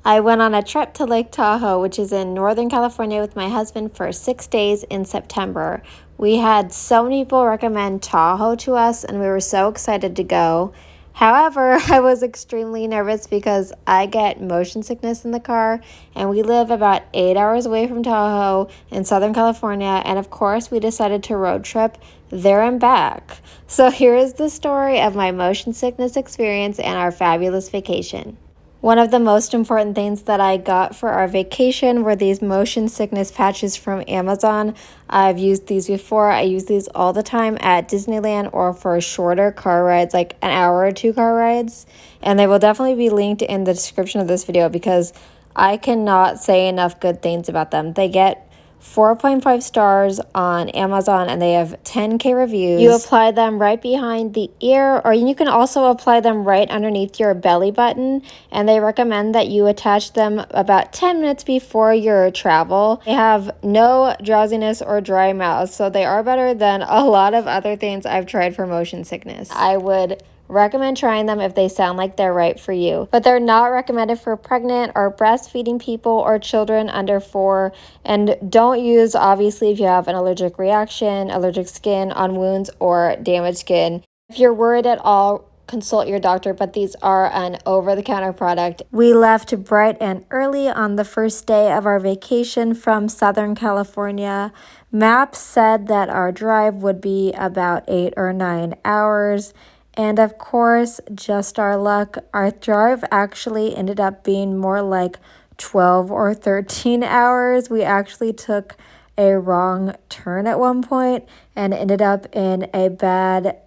I went on a trip to Lake Tahoe, which is in Northern California, with my husband for 6 days in September. We had so many people recommend Tahoe to us, and we were so excited to go. However, I was extremely nervous because I get motion sickness in the car, and we live about 8 hours away from Tahoe in Southern California, and of course, we decided to road trip there and back. So here is the story of my motion sickness experience and our fabulous vacation. One of the most important things that I got for our vacation were these motion sickness patches from Amazon. I've used these before. I use these all the time at Disneyland or for shorter car rides, like an hour or two car rides. And they will definitely be linked in the description of this video because I cannot say enough good things about them. They get 4.5 stars on Amazon and they have 10K reviews. You apply them right behind the ear, or you can also apply them right underneath your belly button, and they recommend that you attach them about 10 minutes before your travel. They have no drowsiness or dry mouth, so they are better than a lot of other things I've tried for motion sickness. I would recommend trying them if they sound like they're right for you. But they're not recommended for pregnant or breastfeeding people or children under 4. And don't use, obviously, if you have an allergic reaction, allergic skin on wounds, or damaged skin. If you're worried at all, consult your doctor, but these are an over-the-counter product. We left bright and early on the first day of our vacation from Southern California. Maps said that our drive would be about 8 or 9 hours. And of course, just our luck, our drive actually ended up being more like 12 or 13 hours. We actually took a wrong turn at one point and ended up in a bad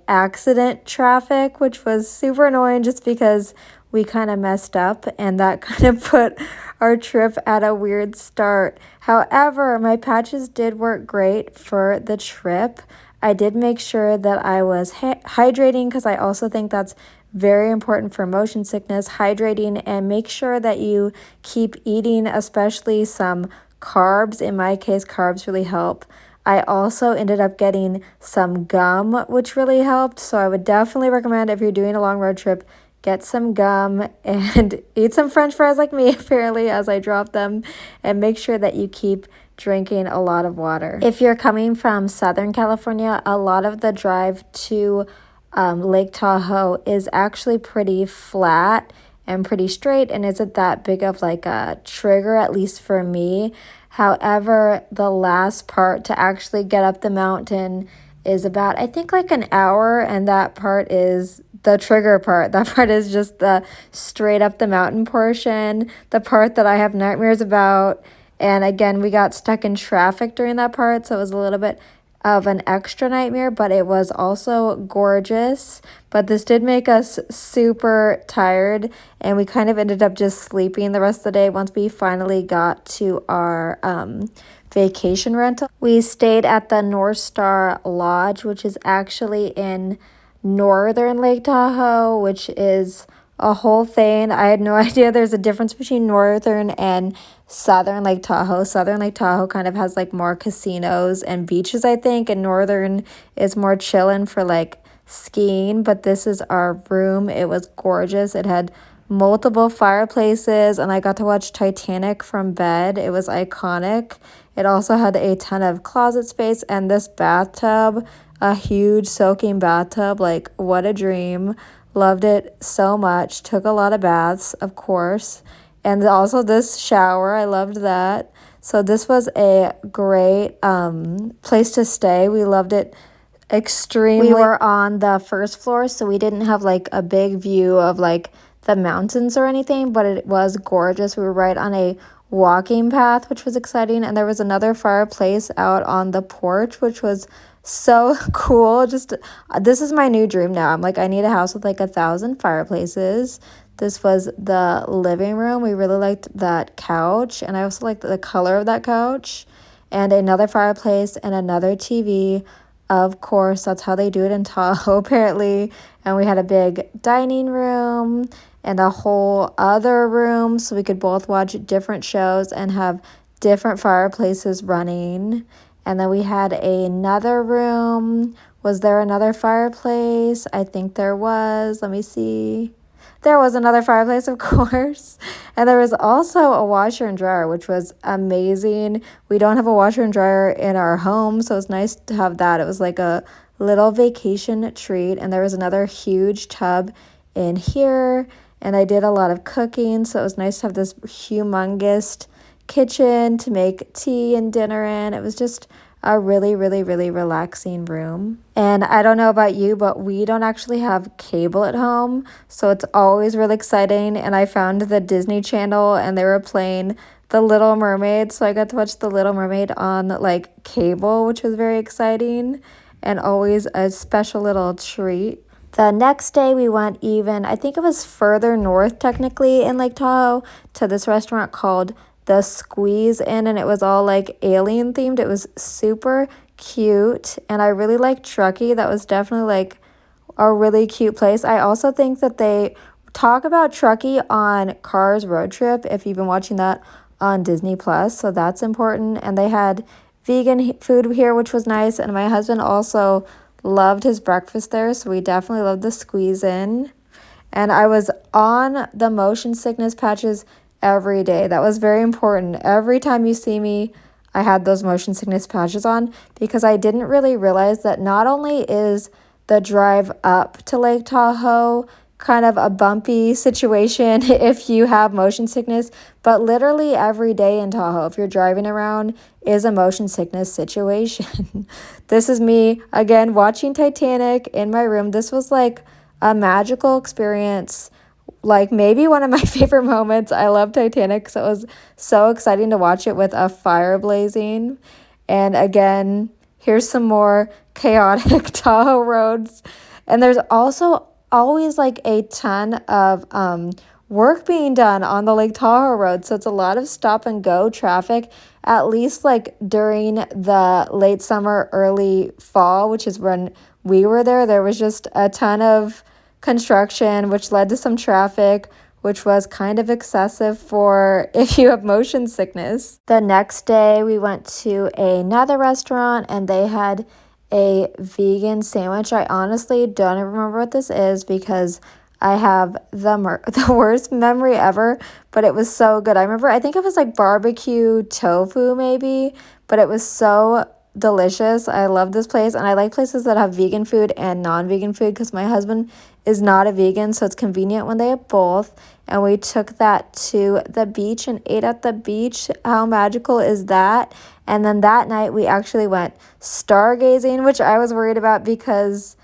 accident traffic, which was super annoying just because we kind of messed up and that kind of put our trip at a weird start. However, my patches did work great for the trip. I did make sure that I was hydrating because I also think that's very important for motion sickness, hydrating, and make sure that you keep eating, especially some carbs. In my case, carbs really help. I also ended up getting some gum, which really helped. So I would definitely recommend, if you're doing a long road trip, get some gum and eat some French fries like me, apparently, as I drop them, and make sure that you keep drinking a lot of water. If you're coming from Southern California, a lot of the drive to Lake Tahoe is actually pretty flat and pretty straight and isn't that big of like a trigger, at least for me. However, the last part to actually get up the mountain is about, I think, like an hour, and that part is the trigger part. That part is just the straight up the mountain portion, the part that I have nightmares about. And again, we got stuck in traffic during that part, so it was a little bit of an extra nightmare, but it was also gorgeous. But this did make us super tired, and we kind of ended up just sleeping the rest of the day once we finally got to our vacation rental. We stayed at the Northstar Lodge, which is actually in northern Lake Tahoe, which is a whole thing. I had no idea there's a difference between northern and southern Lake Tahoe. Southern Lake Tahoe kind of has like more casinos and beaches, I think, and northern is more chillin' for like skiing. But this is our room. It was gorgeous. It had multiple fireplaces, and I got to watch Titanic from bed. It was iconic. It also had a ton of closet space, and this bathtub, a huge soaking bathtub, like what a dream. Loved it so much. Took a lot of baths, of course. And also this shower, I loved that. So this was a great place to stay. We loved it extremely. We were on the first floor, so we didn't have like a big view of like the mountains or anything, but it was gorgeous. We were right on a walking path, which was exciting. And there was another fireplace out on the porch, which was so cool. Just this is my new dream now. I'm like, I need a house with like 1,000 fireplaces. This was the living room. We really liked that couch, and I also liked the color of that couch, and another fireplace and another TV. Of course, that's how they do it in Tahoe, apparently. And we had a big dining room and a whole other room so we could both watch different shows and have different fireplaces running. And then we had another room. Was there another fireplace? I think there was. Let me see. There was another fireplace, of course. And there was also a washer and dryer, which was amazing. We don't have a washer and dryer in our home, so it's nice to have that. It was like a little vacation treat. And there was another huge tub in here. And I did a lot of cooking, so it was nice to have this humongous kitchen to make tea and dinner in. It was just a really, really, really relaxing room. And I don't know about you, but we don't actually have cable at home, so it's always really exciting. And I found the Disney Channel and they were playing The Little Mermaid, so I got to watch The Little Mermaid on like cable, which was very exciting and always a special little treat. The next day we went even, I think it was further north technically in Lake Tahoe, to this restaurant called The Squeeze Inn, and it was all like alien themed. It was super cute, and I really liked Truckee. That was definitely like a really cute place. I also think that they talk about Truckee on Cars Road Trip, if you've been watching that on Disney Plus, so that's important. And they had vegan food here, which was nice, and my husband also loved his breakfast there, so we definitely loved the Squeeze In. And I was on the motion sickness patches every day. That was very important. Every time you see me, I had those motion sickness patches on, because I didn't really realize that not only is the drive up to Lake Tahoe kind of a bumpy situation if you have motion sickness, but literally every day in Tahoe, if you're driving around, is a motion sickness situation. This is me, again, watching Titanic in my room. This was like a magical experience, like maybe one of my favorite moments. I love Titanic, so it was so exciting to watch it with a fire blazing. And again, here's some more chaotic Tahoe roads. And there's also always like a ton of work being done on the Lake Tahoe road. So it's a lot of stop and go traffic, at least like during the late summer, early fall, which is when we were there. There was just a ton of construction, which led to some traffic, which was kind of excessive for if you have motion sickness. The next day we went to another restaurant and they had a vegan sandwich. I honestly don't even remember what this is because I have the worst memory ever, but it was so good. I think it was like barbecue tofu maybe, but it was so delicious. I love this place, and I like places that have vegan food and non-vegan food because my husband is not a vegan, so it's convenient when they have both. And we took that to the beach and ate at the beach. How magical is that? And then that night we actually went stargazing, which I was worried about because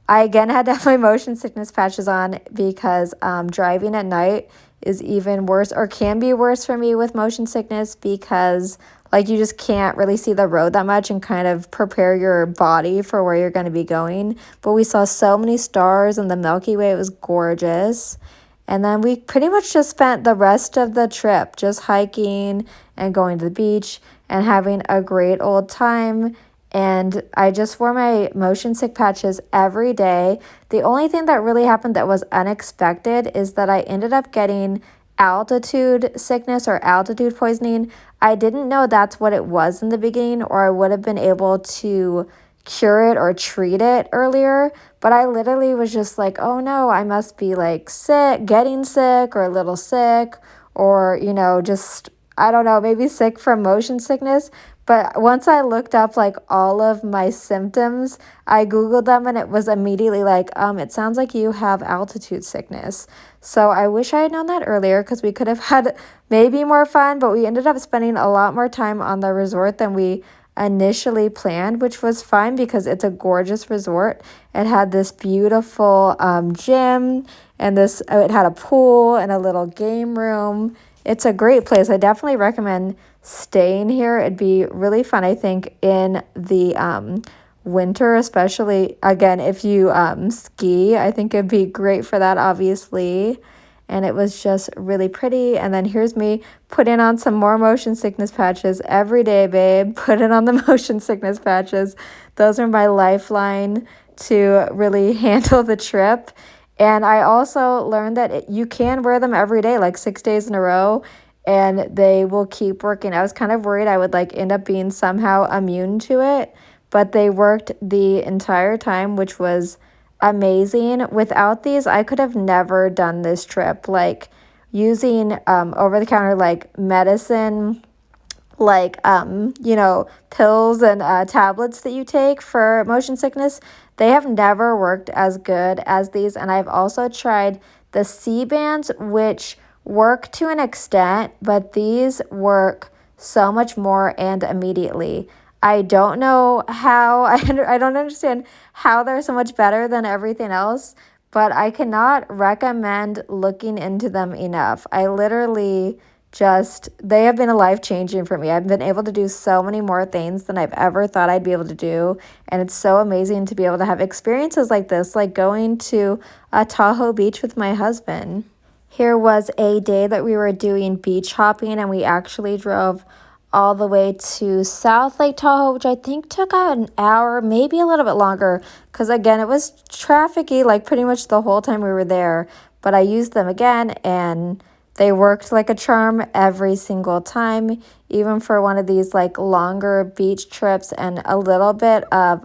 I again had to have my motion sickness patches on because driving at night is even worse, or can be worse for me with motion sickness, because like you just can't really see the road that much and kind of prepare your body for where you're going to be going. But we saw so many stars and the Milky Way. It was gorgeous. And then we pretty much just spent the rest of the trip just hiking and going to the beach and having a great old time. And I just wore my motion sick patches every day. The only thing that really happened that was unexpected is that I ended up getting altitude sickness or altitude poisoning. I didn't know that's what it was in the beginning, or I would have been able to cure it or treat it earlier. But I literally was just like, oh no, I must be like sick, getting sick, or a little sick, or, you know, just, I don't know, maybe sick from motion sickness. But once I looked up like all of my symptoms, I Googled them and it was immediately like, it sounds like you have altitude sickness. So I wish I had known that earlier, because we could have had maybe more fun, but we ended up spending a lot more time on the resort than we initially planned, which was fine because it's a gorgeous resort. It had this beautiful gym, and it had a pool and a little game room. It's a great place. I definitely recommend staying here. It'd be really fun, I think, in the winter, especially, again, if you ski. I think it'd be great for that, obviously. And it was just really pretty. And then here's me putting on some more motion sickness patches every day, babe. Putting on the motion sickness patches. Those are my lifeline to really handle the trip. And I also learned that you can wear them every day, like 6 days in a row, and they will keep working. I was kind of worried I would like end up being somehow immune to it, but they worked the entire time, which was amazing. Without these, I could have never done this trip. Like using over the counter like medicine, like pills and tablets that you take for motion sickness, they have never worked as good as these. And I've also tried the C bands, which work to an extent, but these work so much more and immediately. I don't know how, I don't understand how they're so much better than everything else, but I cannot recommend looking into them enough. I literally just, they have been a life changing for me. I've been able to do so many more things than I've ever thought I'd be able to do. And it's so amazing to be able to have experiences like this, like going to a Tahoe beach with my husband. Here was a day that we were doing beach hopping, and we actually drove all the way to South Lake Tahoe, which I think took an hour, maybe a little bit longer, because again, it was trafficy like pretty much the whole time we were there. But I used them again, and they worked like a charm every single time, even for one of these like longer beach trips and a little bit of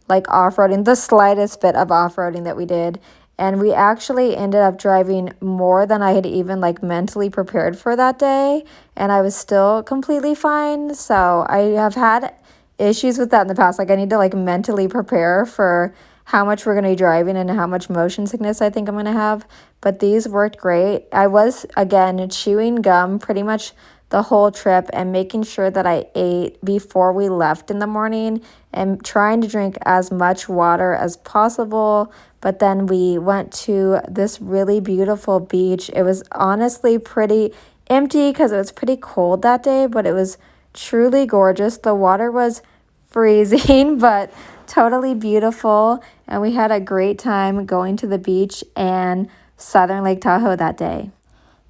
like off-roading, the slightest bit of off-roading that we did. And we actually ended up driving more than I had even like mentally prepared for that day. And I was still completely fine. So I have had issues with that in the past. Like I need to like mentally prepare for how much we're going to be driving and how much motion sickness I think I'm going to have. But these worked great. I was, again, chewing gum pretty much the whole trip and making sure that I ate before we left in the morning and trying to drink as much water as possible. But then we went to this really beautiful beach. It was honestly pretty empty because it was pretty cold that day, but it was truly gorgeous. The water was freezing, but totally beautiful. And we had a great time going to the beach and Southern Lake Tahoe that day.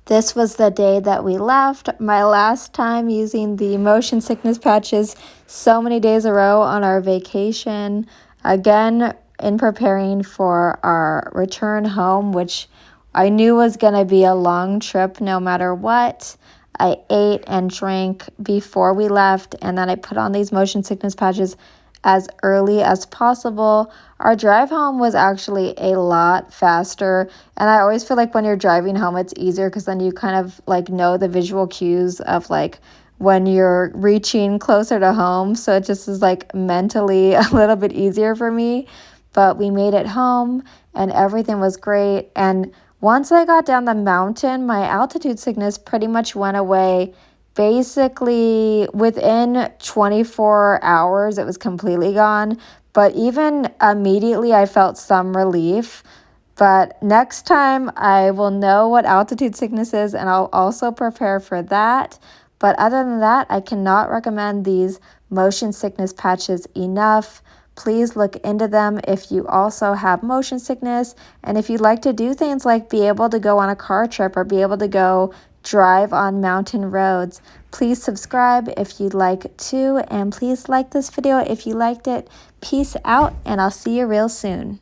This was the day that we left. My last time using the motion sickness patches so many days a row on our vacation. Again, in preparing for our return home, which I knew was going to be a long trip no matter what. I ate and drank before we left, and then I put on these motion sickness patches as early as possible. Our drive home was actually a lot faster, and I always feel like when you're driving home it's easier because then you kind of like know the visual cues of like when you're reaching closer to home, so it just is like mentally a little bit easier for me. But we made it home and everything was great. And once I got down the mountain, my altitude sickness pretty much went away. Basically, within 24 hours, it was completely gone. But even immediately, I felt some relief. But next time, I will know what altitude sickness is, and I'll also prepare for that. But other than that, I cannot recommend these motion sickness patches enough. Please look into them if you also have motion sickness, and if you'd like to do things like be able to go on a car trip or be able to go drive on mountain roads. Please subscribe if you'd like to, and please like this video if you liked it. Peace out, and I'll see you real soon.